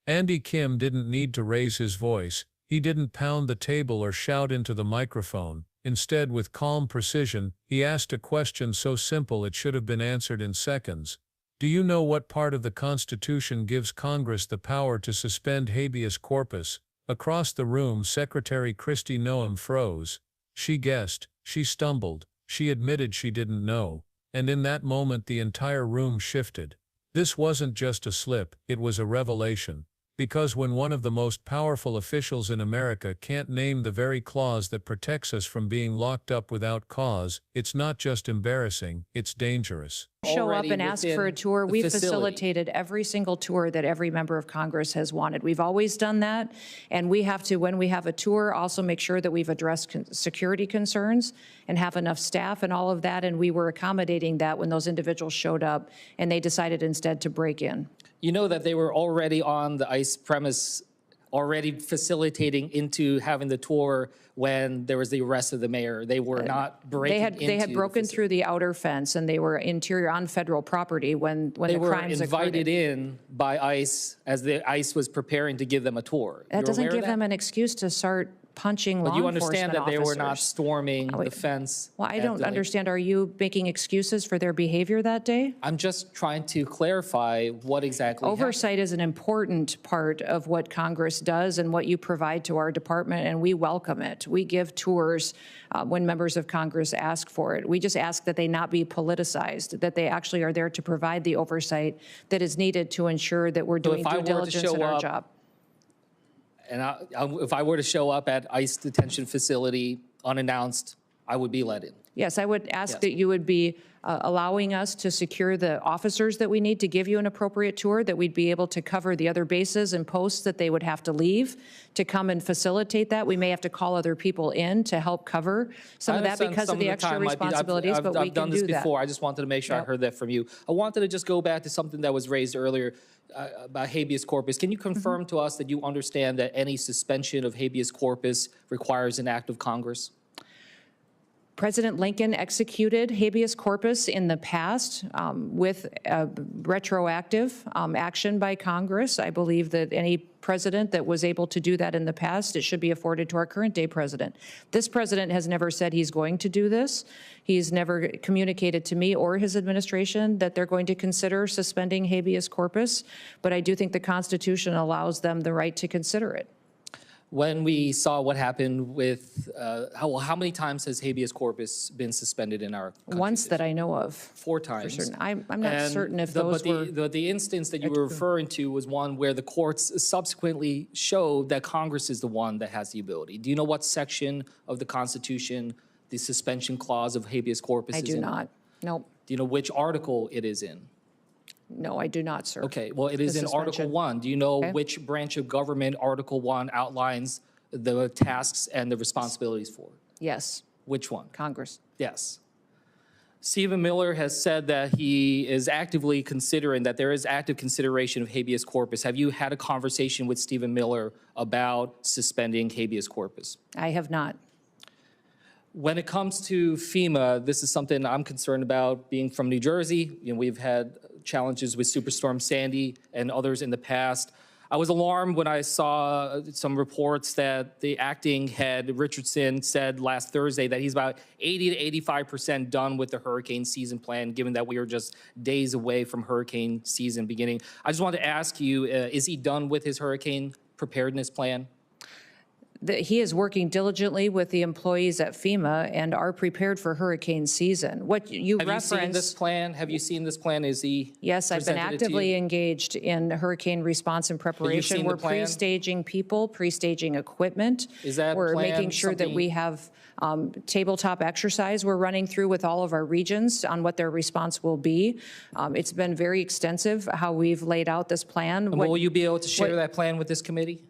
Andy Kim didn't need to raise his voice, he didn't pound the table or shout into the microphone. Instead, with calm precision, he asked a question so simple it should have been answered in seconds. Do you know what part of the Constitution gives Congress the power to suspend habeas corpus? Across the room, Secretary Kristi Noem froze. She guessed, she stumbled, she admitted she didn't know. And in that moment the entire room shifted. This wasn't just a slip, it was a revelation. Because when one of the most powerful officials in America can't name the very clause that protects us from being locked up without cause, it's not just embarrassing, it's dangerous. Show up and ask for a tour. We've facilitated every single tour that every member of Congress has wanted. We've always done that, and we have to, when we have a tour, also make sure that we've addressed security concerns and have enough staff and all of that, and we were accommodating that when those individuals showed up and they decided instead to break in. You know that they were already on the ICE premise, already facilitating into having the tour when there was the arrest of the mayor. They were not breaking into They had broken through the outer fence, and they were interior on federal property when the crimes occurred. They were invited in by ICE as the ICE was preparing to give them a tour. That doesn't give them an excuse to start punching law enforcement officers. But you understand that they were not storming the fence. Well, I don't understand. Are you making excuses for their behavior that day? I'm just trying to clarify what exactly Oversight is an important part of what Congress does and what you provide to our department, and we welcome it. We give tours when members of Congress ask for it. We just ask that they not be politicized, that they actually are there to provide the oversight that is needed to ensure that we're doing due diligence in our job. And if I were to show up at ICE detention facility unannounced, I would be let in. Yes, I would ask that you would be allowing us to secure the officers that we need to give you an appropriate tour, that we'd be able to cover the other bases and posts that they would have to leave to come and facilitate that. We may have to call other people in to help cover some of that because of the extra responsibilities, but we can do that. I've done this before. I just wanted to make sure I heard that from you. I wanted to just go back to something that was raised earlier about habeas corpus. Can you confirm to us that you understand that any suspension of habeas corpus requires an act of Congress? President Lincoln executed habeas corpus in the past with retroactive action by Congress. I believe that any president that was able to do that in the past, it should be afforded to our current day president. This president has never said he's going to do this. He's never communicated to me or his administration that they're going to consider suspending habeas corpus, but I do think the Constitution allows them the right to consider it. When we saw what happened with, how many times has habeas corpus been suspended in our country? Once that I know of. 4 times. For certain. I'm not certain if those were. The instance that you were referring to was one where the courts subsequently showed that Congress is the one that has the ability. Do you know what section of the Constitution the suspension clause of habeas corpus is in? I do not. Nope. Do you know which article it is in? No, I do not, sir. Okay, well, it is in Article 1. Do you know which branch of government Article 1 outlines the tasks and the responsibilities for? Yes. Which one? Congress. Yes. Stephen Miller has said that he is actively considering, that there is active consideration of habeas corpus. Have you had a conversation with Stephen Miller about suspending habeas corpus? I have not. When it comes to FEMA, this is something I'm concerned about. Being from New Jersey, we've had challenges with Superstorm Sandy and others in the past. I was alarmed when I saw some reports that the acting head, Richardson, said last Thursday that he's about 80 to 85% done with the hurricane season plan, given that we are just days away from hurricane season beginning. I just wanted to ask you, is he done with his hurricane preparedness plan? He is working diligently with the employees at FEMA and are prepared for hurricane season. What you referenced. Have you seen this plan? Have you seen this plan? Is he? Yes, I've been actively engaged in hurricane response and preparation. We're pre-staging people, pre-staging equipment. Is that We're making sure that we have tabletop exercise we're running through with all of our regions on what their response will be. It's been very extensive how we've laid out this plan. And will you be able to share that plan with this committee?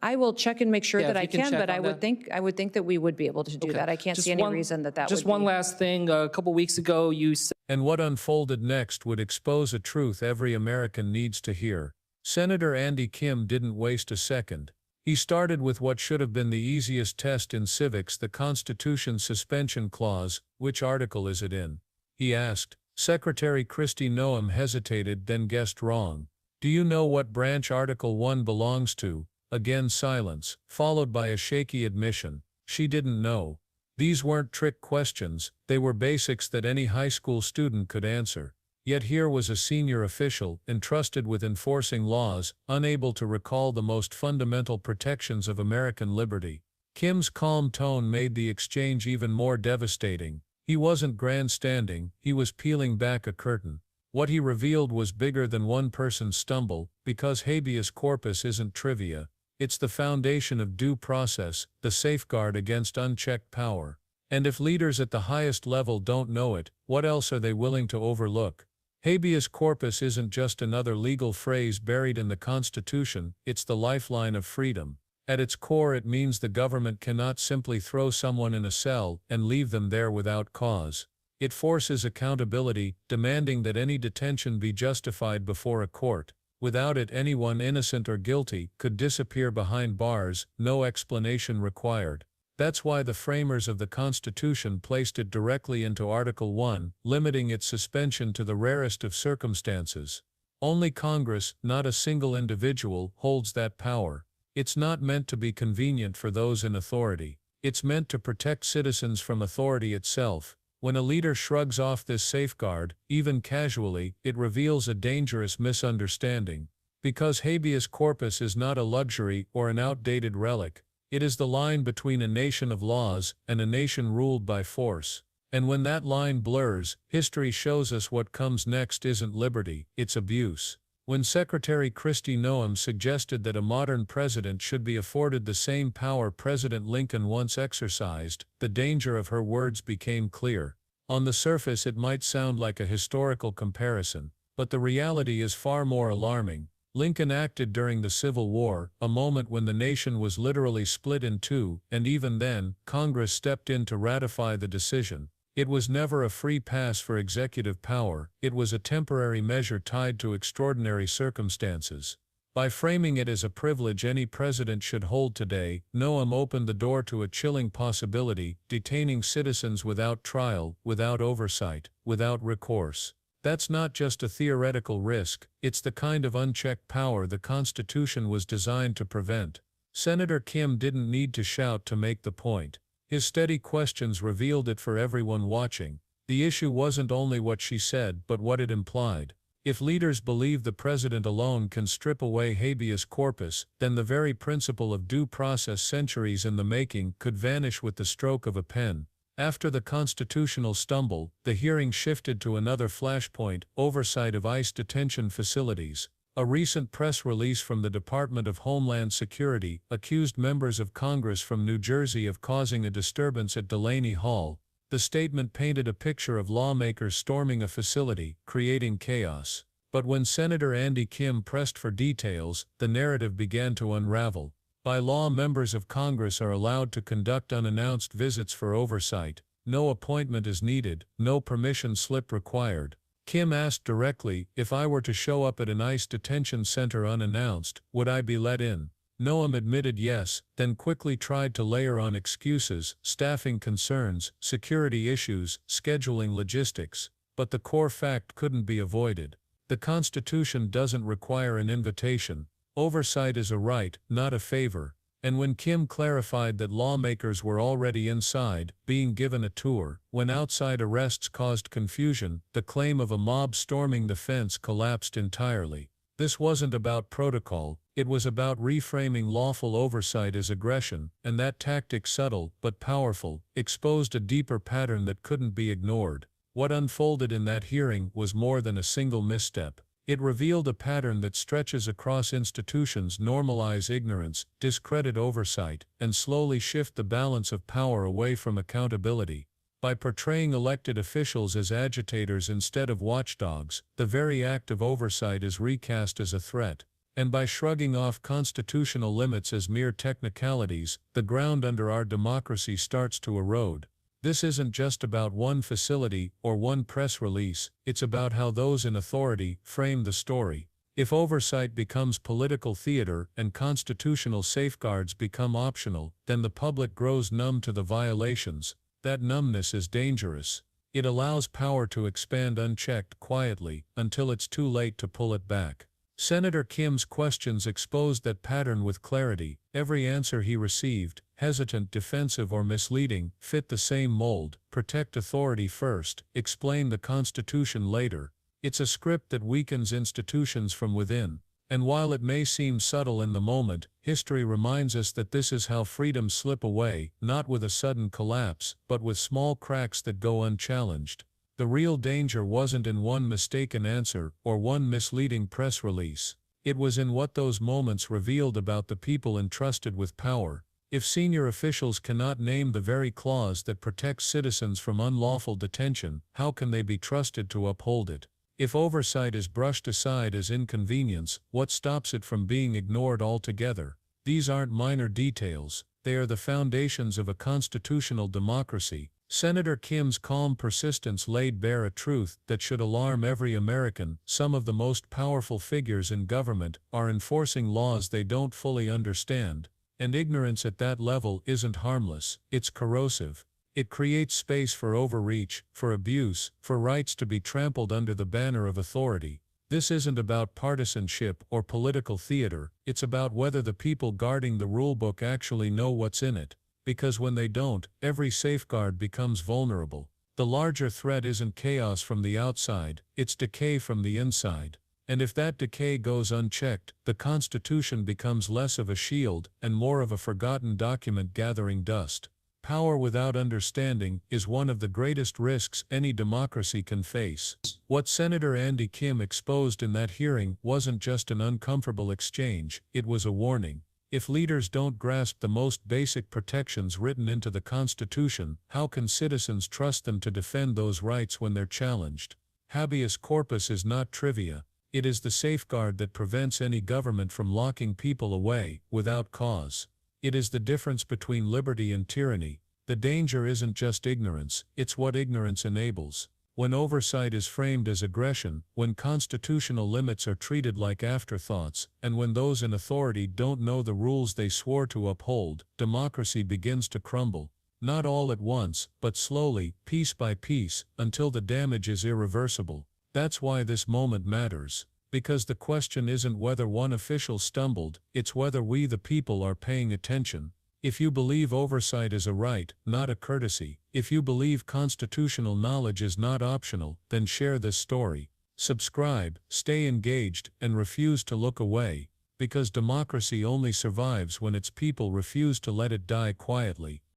I will check and make sure that I can, but I would think that we would be able to do that. I can't see any reason that would be. Just one last thing. A couple weeks ago, you said. And what unfolded next would expose a truth every American needs to hear. Senator Andy Kim didn't waste a second. He started with what should have been the easiest test in civics, the Constitution's suspension clause. Which article is it in? He asked. Secretary Kristi Noem hesitated, then guessed wrong. Do you know what branch Article 1 belongs to? Again silence, followed by a shaky admission. She didn't know. These weren't trick questions, they were basics that any high school student could answer. Yet here was a senior official, entrusted with enforcing laws, unable to recall the most fundamental protections of American liberty. Kim's calm tone made the exchange even more devastating. He wasn't grandstanding, he was peeling back a curtain. What he revealed was bigger than one person's stumble, because habeas corpus isn't trivia. It's the foundation of due process, the safeguard against unchecked power. And if leaders at the highest level don't know it, what else are they willing to overlook? Habeas corpus isn't just another legal phrase buried in the Constitution, it's the lifeline of freedom. At its core, it means the government cannot simply throw someone in a cell and leave them there without cause. It forces accountability, demanding that any detention be justified before a court. Without it, anyone innocent or guilty could disappear behind bars, no explanation required. That's why the framers of the Constitution placed it directly into Article 1, limiting its suspension to the rarest of circumstances. Only Congress, not a single individual, holds that power. It's not meant to be convenient for those in authority. It's meant to protect citizens from authority itself. When a leader shrugs off this safeguard, even casually, it reveals a dangerous misunderstanding. Because habeas corpus is not a luxury or an outdated relic, it is the line between a nation of laws and a nation ruled by force. And when that line blurs, history shows us what comes next isn't liberty, it's abuse. When Secretary Kristi Noem suggested that a modern president should be afforded the same power President Lincoln once exercised, the danger of her words became clear. On the surface it might sound like a historical comparison, but the reality is far more alarming. Lincoln acted during the Civil War, a moment when the nation was literally split in two, and even then, Congress stepped in to ratify the decision. It was never a free pass for executive power, it was a temporary measure tied to extraordinary circumstances. By framing it as a privilege any president should hold today, Noem opened the door to a chilling possibility, detaining citizens without trial, without oversight, without recourse. That's not just a theoretical risk, it's the kind of unchecked power the Constitution was designed to prevent. Senator Kim didn't need to shout to make the point. His steady questions revealed it for everyone watching. The issue wasn't only what she said but what it implied. If leaders believe the president alone can strip away habeas corpus, then the very principle of due process centuries in the making could vanish with the stroke of a pen. After the constitutional stumble, the hearing shifted to another flashpoint: oversight of ICE detention facilities. A recent press release from the Department of Homeland Security accused members of Congress from New Jersey of causing a disturbance at Delaney Hall. The statement painted a picture of lawmakers storming a facility, creating chaos. But when Senator Andy Kim pressed for details, the narrative began to unravel. By law, members of Congress are allowed to conduct unannounced visits for oversight. No appointment is needed, no permission slip required. Kim asked directly, if I were to show up at an ICE detention center unannounced, would I be let in? Noem admitted yes, then quickly tried to layer on excuses, staffing concerns, security issues, scheduling logistics. But the core fact couldn't be avoided. The Constitution doesn't require an invitation. Oversight is a right, not a favor. And when Kim clarified that lawmakers were already inside, being given a tour, when outside arrests caused confusion, the claim of a mob storming the fence collapsed entirely. This wasn't about protocol, it was about reframing lawful oversight as aggression, and that tactic, subtle but powerful, exposed a deeper pattern that couldn't be ignored. What unfolded in that hearing was more than a single misstep. It revealed a pattern that stretches across institutions: normalize ignorance, discredit oversight, and slowly shift the balance of power away from accountability. By portraying elected officials as agitators instead of watchdogs, the very act of oversight is recast as a threat. And by shrugging off constitutional limits as mere technicalities, the ground under our democracy starts to erode. This isn't just about one facility or one press release, it's about how those in authority frame the story. If oversight becomes political theater and constitutional safeguards become optional, then the public grows numb to the violations. That numbness is dangerous. It allows power to expand unchecked quietly until it's too late to pull it back. Senator Kim's questions exposed that pattern with clarity. Every answer he received, hesitant, defensive, or misleading, fit the same mold: protect authority first, explain the Constitution later. It's a script that weakens institutions from within. And while it may seem subtle in the moment, history reminds us that this is how freedoms slip away, not with a sudden collapse, but with small cracks that go unchallenged. The real danger wasn't in one mistaken answer or one misleading press release. It was in what those moments revealed about the people entrusted with power. If senior officials cannot name the very clause that protects citizens from unlawful detention, how can they be trusted to uphold it? If oversight is brushed aside as inconvenience, what stops it from being ignored altogether? These aren't minor details, they are the foundations of a constitutional democracy. Senator Kim's calm persistence laid bare a truth that should alarm every American. Some of the most powerful figures in government are enforcing laws they don't fully understand, and ignorance at that level isn't harmless, it's corrosive. It creates space for overreach, for abuse, for rights to be trampled under the banner of authority. This isn't about partisanship or political theater, it's about whether the people guarding the rulebook actually know what's in it. Because when they don't, every safeguard becomes vulnerable. The larger threat isn't chaos from the outside, it's decay from the inside. And if that decay goes unchecked, the Constitution becomes less of a shield and more of a forgotten document gathering dust. Power without understanding is one of the greatest risks any democracy can face. What Senator Andy Kim exposed in that hearing wasn't just an uncomfortable exchange, it was a warning. If leaders don't grasp the most basic protections written into the Constitution, how can citizens trust them to defend those rights when they're challenged? Habeas corpus is not trivia. It is the safeguard that prevents any government from locking people away without cause. It is the difference between liberty and tyranny. The danger isn't just ignorance, it's what ignorance enables. When oversight is framed as aggression, when constitutional limits are treated like afterthoughts, and when those in authority don't know the rules they swore to uphold, democracy begins to crumble. Not all at once, but slowly, piece by piece, until the damage is irreversible. That's why this moment matters. Because the question isn't whether one official stumbled, it's whether we the people are paying attention. If you believe oversight is a right, not a courtesy, if you believe constitutional knowledge is not optional, then share this story. Subscribe, stay engaged, and refuse to look away, because democracy only survives when its people refuse to let it die quietly.